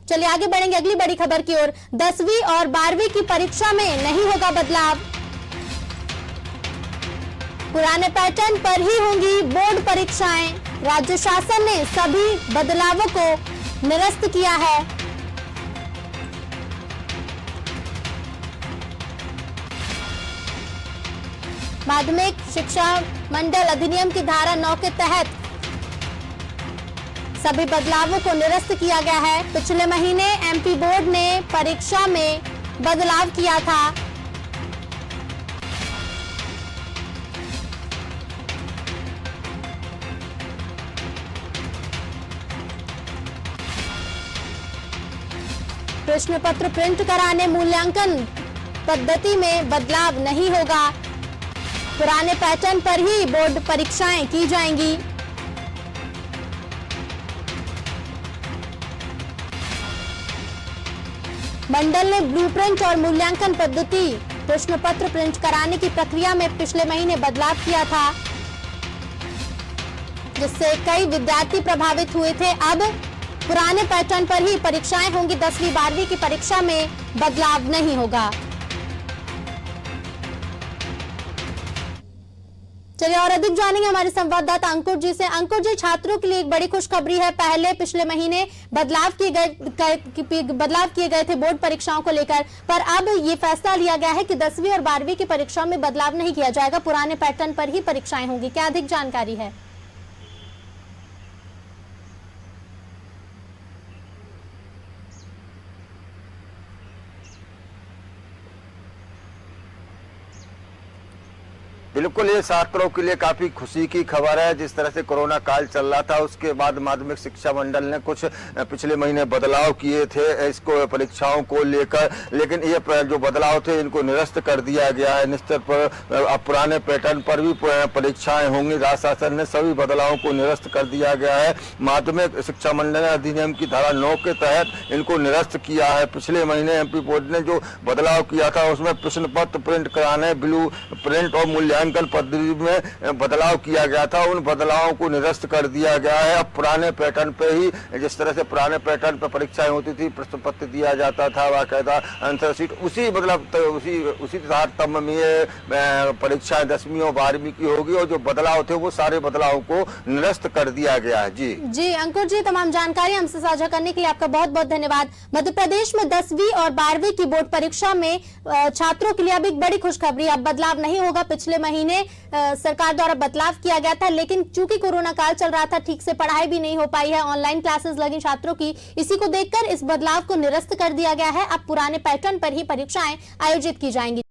चलिए आगे बढ़ेंगे अगली बड़ी खबर की ओर। 10वीं और 12वीं की परीक्षा में नहीं होगा बदलाव, पुराने पैटर्न पर ही होंगी बोर्ड परीक्षाएं। राज्य शासन ने सभी बदलावों को निरस्त किया है। माध्यमिक शिक्षा मंडल अधिनियम की धारा 9 के तहत सभी बदलावों को निरस्त किया गया है। पिछले महीने एमपी बोर्ड ने परीक्षा में बदलाव किया था। प्रश्न पत्र प्रिंट कराने, मूल्यांकन पद्धति में बदलाव नहीं होगा, पुराने पैटर्न पर ही बोर्ड परीक्षाएं की जाएंगी। मंडल ने ब्लूप्रिंट और मूल्यांकन पद्धति प्रश्न पत्र प्रिंट कराने की प्रक्रिया में पिछले महीने बदलाव किया था, जिससे कई विद्यार्थी प्रभावित हुए थे। अब पुराने पैटर्न पर ही परीक्षाएं होंगी। 10वीं 12वीं की परीक्षा में बदलाव नहीं होगा। चलिए और अधिक जानेंगे हमारे संवाददाता अंकुर जी से। अंकुर जी, छात्रों के लिए एक बड़ी खुशखबरी है। पहले पिछले महीने बदलाव किए गए थे बोर्ड परीक्षाओं को लेकर, पर अब ये फैसला लिया गया है कि 10वीं और 12वीं की परीक्षा में बदलाव नहीं किया जाएगा, पुराने पैटर्न पर ही परीक्षाएं होंगी। क्या अधिक जानकारी है? बिल्कुल, ये छात्रों के लिए काफी खुशी की खबर है। जिस तरह से कोरोना काल चल रहा था, उसके बाद माध्यमिक शिक्षा मंडल ने कुछ पिछले महीने बदलाव किए थे इसको परीक्षाओं को लेकर, लेकिन ये जो बदलाव थे इनको निरस्त कर दिया गया है। निश्चित पर अब पुराने पैटर्न पर भी परीक्षाएं होंगी। राज्य शासन ने सभी बदलावों को निरस्त कर दिया गया है। माध्यमिक शिक्षा मंडल अधिनियम की धारा 9 के तहत इनको निरस्त किया है। पिछले महीने एमपी बोर्ड ने जो बदलाव किया था उसमें प्रश्न पत्र प्रिंट कराने, ब्लू प्रिंट और मूल्यांकन पद्धति में बदलाव किया गया था। उन बदलावों को निरस्त कर दिया गया है। अब पुराने पैटर्न पे ही, जिस तरह से पुराने पैटर्न पे परीक्षाएं होती थी, प्रश्न पत्र दिया जाता था, बाकायदा आंसर शीट, उसी मतलब उसी तारतम्य में ये परीक्षाएं 10वीं और 12वीं की होगी। और जो बदलाव थे वो सारे बदलावों को निरस्त कर दिया गया है। जी अंकुर जी, तमाम जानकारी हमसे साझा करने के लिए आपका बहुत बहुत धन्यवाद। मध्य प्रदेश में 10वीं और 12वीं की बोर्ड परीक्षा में छात्रों के लिए अब एक बड़ी खुशखबरी, अब बदलाव नहीं होगा। पिछले महीने सरकार द्वारा बदलाव किया गया था, लेकिन चूंकि कोरोना काल चल रहा था, ठीक से पढ़ाई भी नहीं हो पाई है, ऑनलाइन क्लासेस लगी छात्रों की, इसी को देखकर इस बदलाव को निरस्त कर दिया गया है। अब पुराने पैटर्न पर ही परीक्षाएं आयोजित की जाएंगी।